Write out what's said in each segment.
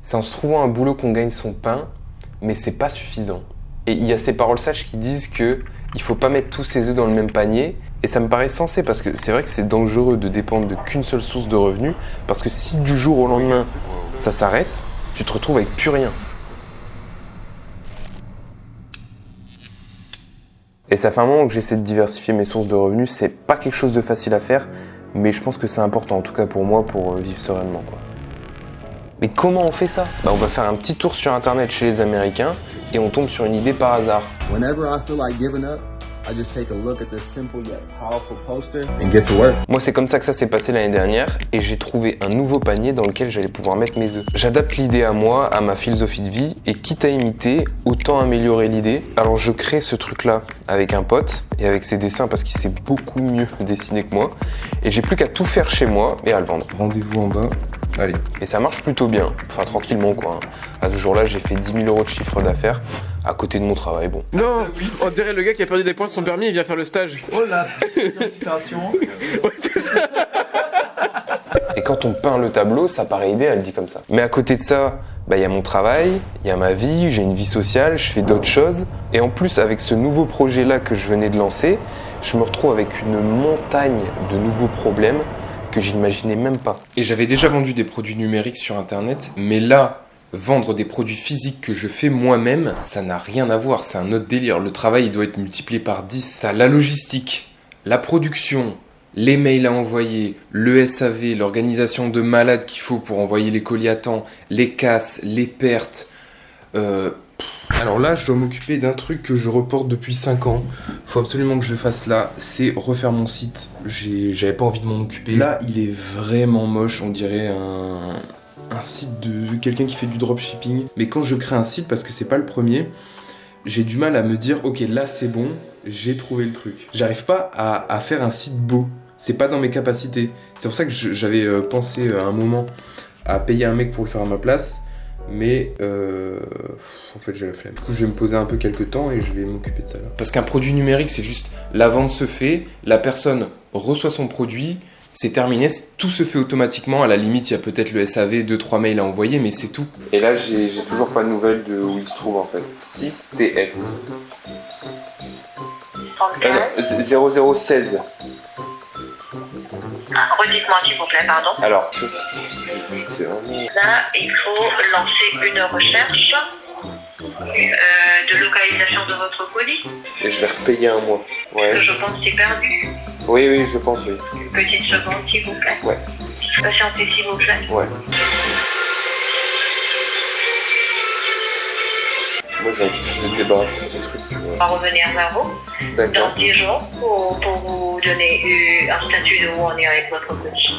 C'est en se trouvant un boulot qu'on gagne son pain, mais c'est pas suffisant. Et il y a ces paroles sages qui disent que il faut pas mettre tous ses œufs dans le même panier. Et ça me paraît sensé parce que c'est vrai que c'est dangereux de dépendre de qu'une seule source de revenus. Parce que si du jour au lendemain, ça s'arrête, tu te retrouves avec plus rien. Et ça fait un moment que j'essaie de diversifier mes sources de revenus. C'est pas quelque chose de facile à faire, mais je pense que c'est important, en tout cas pour moi, pour vivre sereinement, quoi. Mais comment on fait ça ? On va faire un petit tour sur internet chez les Américains et on tombe sur une idée par hasard. Whenever I feel like giving up, I just take a look at this simple yet powerful poster and get to work. Moi, c'est comme ça que ça s'est passé l'année dernière et j'ai trouvé un nouveau panier dans lequel j'allais pouvoir mettre mes œufs. J'adapte l'idée à moi, à ma philosophie de vie et quitte à imiter, autant améliorer l'idée. Alors je crée ce truc-là avec un pote et avec ses dessins parce qu'il sait beaucoup mieux dessiner que moi et j'ai plus qu'à tout faire chez moi et à le vendre. Rendez-vous en bas. Allez. Et ça marche plutôt bien, enfin tranquillement quoi. À ce jour-là, j'ai fait 10 000 € de chiffre d'affaires à côté de mon travail, bon. Non, on dirait le gars qui a perdu des points de son permis, il vient faire le stage. Oh la opération. Et quand on peint le tableau, ça paraît idéal, dit comme ça. Mais à côté de ça, il y a mon travail, il y a ma vie, j'ai une vie sociale, je fais d'autres choses. Et en plus, avec ce nouveau projet-là que je venais de lancer, je me retrouve avec une montagne de nouveaux problèmes que j'imaginais même pas. Et j'avais déjà vendu des produits numériques sur internet, mais là, vendre des produits physiques que je fais moi-même, ça n'a rien à voir, c'est un autre délire. Le travail, il doit être multiplié par 10. Ça, la logistique, la production, les mails à envoyer, le SAV, l'organisation de malades qu'il faut pour envoyer les colis à temps, les casses, les pertes. Alors là, je dois m'occuper d'un truc que je reporte depuis 5 ans. Faut absolument que je le fasse là, c'est refaire mon site. J'avais pas envie de m'en occuper. Là, il est vraiment moche, on dirait un site de quelqu'un qui fait du dropshipping. Mais quand je crée un site, parce que c'est pas le premier, j'ai du mal à me dire, ok, là c'est bon, j'ai trouvé le truc. J'arrive pas à faire un site beau. C'est pas dans mes capacités. C'est pour ça que j'avais pensé à un moment à payer un mec pour le faire à ma place. Mais en fait j'ai la flemme. Du coup je vais me poser un peu quelques temps et je vais m'occuper de ça là. Parce qu'un produit numérique c'est juste la vente se fait, la personne reçoit son produit, c'est terminé, tout se fait automatiquement. À la limite il y a peut-être le SAV, 2-3 mails à envoyer mais c'est tout. Et là j'ai toujours pas de nouvelles de où il se trouve en fait. 6TS 0016. Redites-moi s'il vous plaît, pardon. Alors, sur le site physique, c'est vraiment... Là, il faut lancer une recherche de localisation de votre colis. Et je vais repayer un mois. Ouais. Parce que je pense que c'est perdu. Oui, je pense, oui. Une petite seconde, s'il vous plaît. Ouais. Patientez, s'il vous plaît. Ouais. Moi, j'ai envie de se débarrasser de ces trucs, tu vois. On va revenir vers vous D'accord. dans 10 jours pour vous donner un statut de où on est avec votre colis.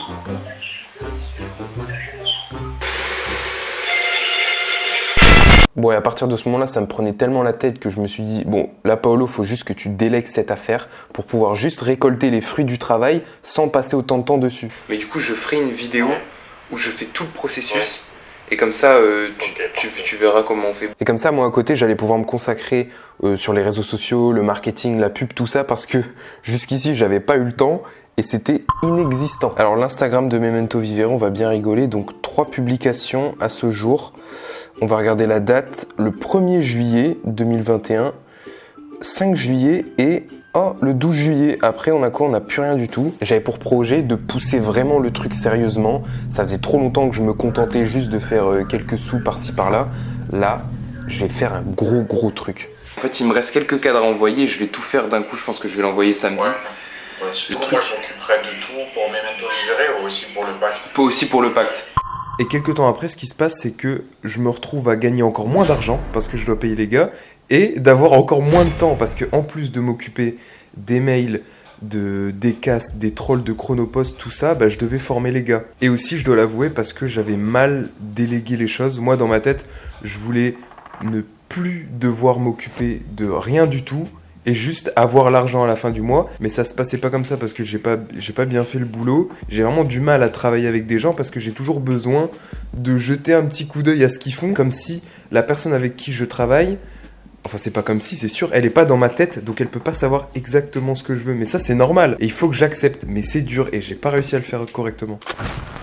Bon, et à partir de ce moment-là, ça me prenait tellement la tête que je me suis dit, bon, là, Paolo, faut juste que tu délègues cette affaire pour pouvoir juste récolter les fruits du travail sans passer autant de temps dessus. Mais du coup, je ferai une vidéo où je fais tout le processus. Et comme ça, tu verras comment on fait. Et comme ça, moi, à côté, j'allais pouvoir me consacrer sur les réseaux sociaux, le marketing, la pub, tout ça, parce que jusqu'ici, j'avais pas eu le temps et c'était inexistant. Alors, l'Instagram de Memento Vivere, on va bien rigoler. Donc, 3 publications à ce jour. On va regarder la date, le 1er juillet 2021, 5 juillet et le 12 juillet. Après, on a quoi ? On n'a plus rien du tout. J'avais pour projet de pousser vraiment le truc sérieusement. Ça faisait trop longtemps que je me contentais juste de faire quelques sous par-ci par-là. Là, je vais faire un gros truc. En fait, il me reste quelques cadres à envoyer. Je vais tout faire d'un coup. Je pense que je vais l'envoyer samedi. Ouais, le truc. Moi, je m'occuperai de tout pour Memento Vivere ou aussi pour le pacte. Aussi pour le pacte. Et quelques temps après, ce qui se passe, c'est que je me retrouve à gagner encore moins d'argent parce que je dois payer les gars et d'avoir encore moins de temps parce que en plus de m'occuper des mails, des casses, des trolls de Chronopost, tout ça, je devais former les gars. Et aussi, je dois l'avouer, parce que j'avais mal délégué les choses. Moi, dans ma tête, je voulais ne plus devoir m'occuper de rien du tout et juste avoir l'argent à la fin du mois. Mais ça se passait pas comme ça parce que j'ai pas bien fait le boulot. J'ai vraiment du mal à travailler avec des gens parce que j'ai toujours besoin de jeter un petit coup d'œil à ce qu'ils font, comme si la personne avec qui je travaille, enfin c'est pas comme si, c'est sûr, elle est pas dans ma tête, donc elle peut pas savoir exactement ce que je veux. Mais ça c'est normal et il faut que j'accepte, mais c'est dur et j'ai pas réussi à le faire correctement.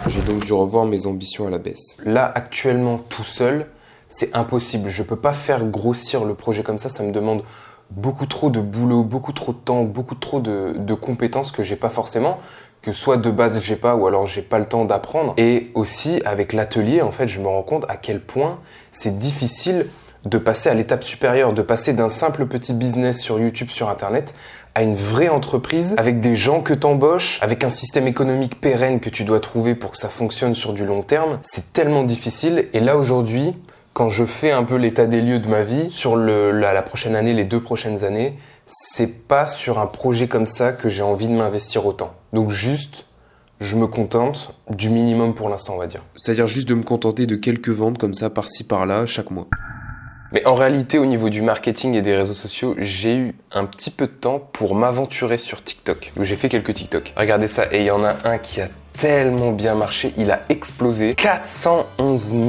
J'ai donc dû revoir mes ambitions à la baisse. Là, actuellement, tout seul, c'est impossible. Je peux pas faire grossir le projet comme ça me demande beaucoup trop de boulot, beaucoup trop de temps, beaucoup trop de compétences que j'ai pas forcément, que soit de base j'ai pas ou alors j'ai pas le temps d'apprendre. Et aussi avec l'atelier, en fait, je me rends compte à quel point c'est difficile de passer à l'étape supérieure, de passer d'un simple petit business sur YouTube, sur Internet, à une vraie entreprise avec des gens que t'embauches, avec un système économique pérenne que tu dois trouver pour que ça fonctionne sur du long terme. C'est tellement difficile. Et là aujourd'hui, quand je fais un peu l'état des lieux de ma vie, sur la prochaine année, les 2 prochaines années, c'est pas sur un projet comme ça que j'ai envie de m'investir autant. Donc juste, je me contente du minimum pour l'instant, on va dire. C'est-à-dire juste de me contenter de quelques ventes comme ça, par-ci, par-là, chaque mois. Mais en réalité, au niveau du marketing et des réseaux sociaux, j'ai eu un petit peu de temps pour m'aventurer sur TikTok. Donc j'ai fait quelques TikTok. Regardez ça, et il y en a un qui a tellement bien marché, il a explosé. 411 000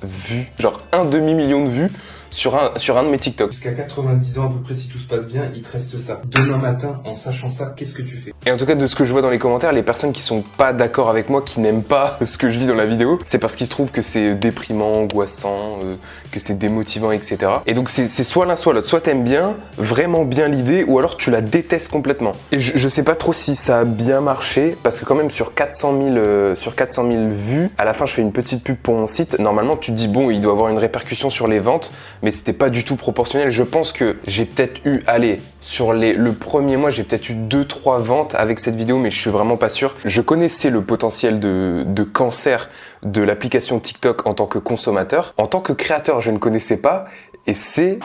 vues, genre un demi-million de vues sur un de mes TikTok. Jusqu'à 90 ans à peu près, si tout se passe bien, il te reste ça. Demain matin, en sachant ça, qu'est-ce que tu fais? Et en tout cas, de ce que je vois dans les commentaires, les personnes qui sont pas d'accord avec moi, qui n'aiment pas ce que je dis dans la vidéo, c'est parce qu'ils se trouvent que c'est déprimant, angoissant, que c'est démotivant, etc. Et donc c'est soit l'un soit l'autre. Soit t'aimes bien, vraiment bien l'idée, ou alors tu la détestes complètement. Et je sais pas trop si ça a bien marché, parce que quand même sur 400 000 vues, à la fin je fais une petite pub pour mon site. Normalement tu te dis bon, il doit avoir une répercussion sur les ventes, mais c'était pas du tout proportionnel. Je pense que j'ai peut-être eu, sur le premier mois, j'ai peut-être eu 2-3 ventes avec cette vidéo, mais je suis vraiment pas sûr. Je connaissais le potentiel de cancer de l'application TikTok en tant que consommateur. En tant que créateur, je ne connaissais pas, et c'est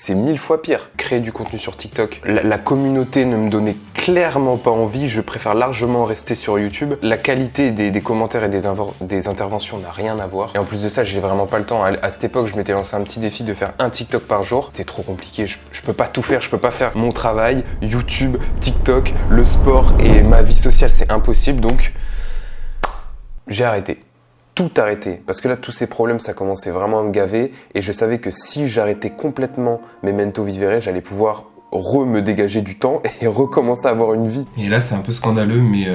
1000 fois pire. Créer du contenu sur TikTok, la communauté ne me donnait clairement pas envie. Je préfère largement rester sur YouTube. La qualité des commentaires et des interventions n'a rien à voir. Et en plus de ça, j'ai vraiment pas le temps. À cette époque, je m'étais lancé un petit défi de faire un TikTok par jour. C'était trop compliqué. Je peux pas tout faire. Je peux pas faire mon travail, YouTube, TikTok, le sport et ma vie sociale. C'est impossible. Donc, j'ai arrêté. Tout arrêté, parce que là tous ces problèmes ça commençait vraiment à me gaver, et je savais que si j'arrêtais complètement Memento Vivere, j'allais pouvoir me dégager du temps et recommencer à avoir une vie. Et là c'est un peu scandaleux, mais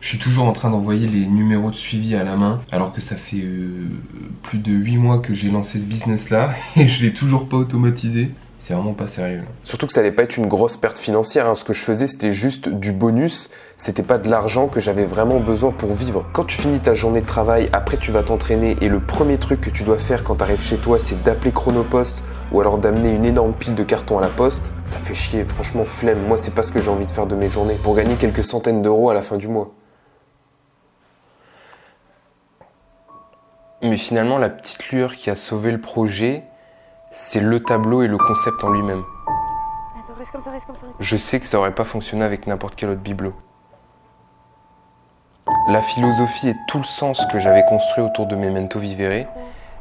je suis toujours en train d'envoyer les numéros de suivi à la main, alors que ça fait plus de 8 mois que j'ai lancé ce business là, et je l'ai toujours pas automatisé. C'est vraiment pas sérieux. Là. Surtout que ça allait pas être une grosse perte financière. Ce que je faisais, c'était juste du bonus. C'était pas de l'argent que j'avais vraiment besoin pour vivre. Quand tu finis ta journée de travail, après tu vas t'entraîner et le premier truc que tu dois faire quand tu arrives chez toi, c'est d'appeler Chronopost ou alors d'amener une énorme pile de cartons à la poste. Ça fait chier, franchement flemme. Moi, c'est pas ce que j'ai envie de faire de mes journées pour gagner quelques centaines d'euros à la fin du mois. Mais finalement, la petite lueur qui a sauvé le projet, c'est le tableau et le concept en lui-même. Attends, reste comme ça. Je sais que ça aurait pas fonctionné avec n'importe quel autre bibelot. La philosophie et tout le sens que j'avais construit autour de Memento Vivere,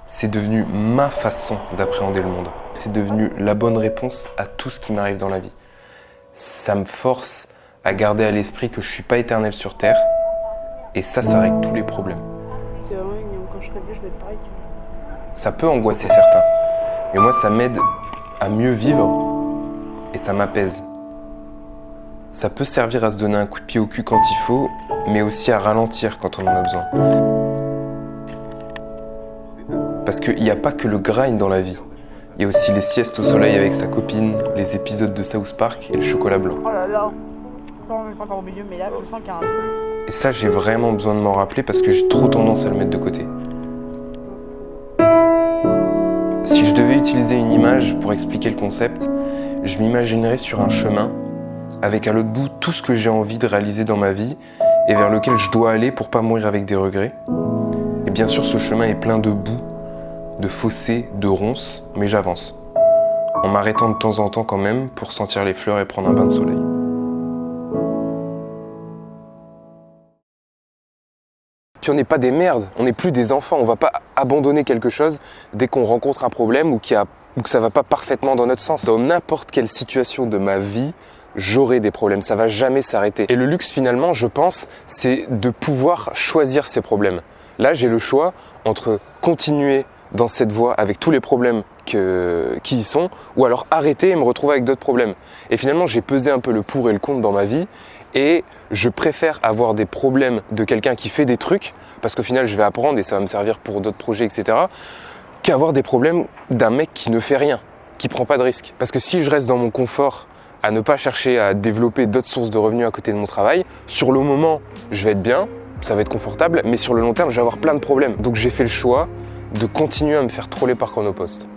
c'est devenu ma façon d'appréhender le monde. C'est devenu la bonne réponse à tout ce qui m'arrive dans la vie. Ça me force à garder à l'esprit que je suis pas éternel sur Terre, et ça règle tous les problèmes. C'est vraiment mignon, quand je serai vieux, je vais être pareil. Ça peut angoisser certains. Et moi, ça m'aide à mieux vivre et ça m'apaise. Ça peut servir à se donner un coup de pied au cul quand il faut, mais aussi à ralentir quand on en a besoin. Parce qu'il n'y a pas que le grind dans la vie. Il y a aussi les siestes au soleil avec sa copine, les épisodes de South Park et le chocolat blanc. Oh là là, on n'est pas encore au milieu, mais là, je sens qu'il y a un truc. Et ça, j'ai vraiment besoin de m'en rappeler parce que j'ai trop tendance à le mettre de côté. Si je devais utiliser une image pour expliquer le concept, je m'imaginerais sur un chemin, avec à l'autre bout tout ce que j'ai envie de réaliser dans ma vie et vers lequel je dois aller pour pas mourir avec des regrets. Et bien sûr, ce chemin est plein de boue, de fossés, de ronces, mais j'avance. En m'arrêtant de temps en temps quand même pour sentir les fleurs et prendre un bain de soleil. Puis on n'est pas des merdes, on n'est plus des enfants, on va pas abandonner quelque chose dès qu'on rencontre un problème ou que ça va pas parfaitement dans notre sens. Dans n'importe quelle situation de ma vie, j'aurai des problèmes, ça va jamais s'arrêter. Et le luxe finalement, je pense, c'est de pouvoir choisir ces problèmes. Là, j'ai le choix entre continuer dans cette voie avec tous les problèmes qui y sont, ou alors arrêter et me retrouver avec d'autres problèmes. Et finalement, j'ai pesé un peu le pour et le contre dans ma vie, Et je préfère avoir des problèmes de quelqu'un qui fait des trucs, parce qu'au final je vais apprendre et ça va me servir pour d'autres projets, etc., qu'avoir des problèmes d'un mec qui ne fait rien, qui prend pas de risques. Parce que si je reste dans mon confort, à ne pas chercher à développer d'autres sources de revenus à côté de mon travail, sur le moment, je vais être bien, ça va être confortable, mais sur le long terme, je vais avoir plein de problèmes. Donc j'ai fait le choix de continuer à me faire troller par Chronopost.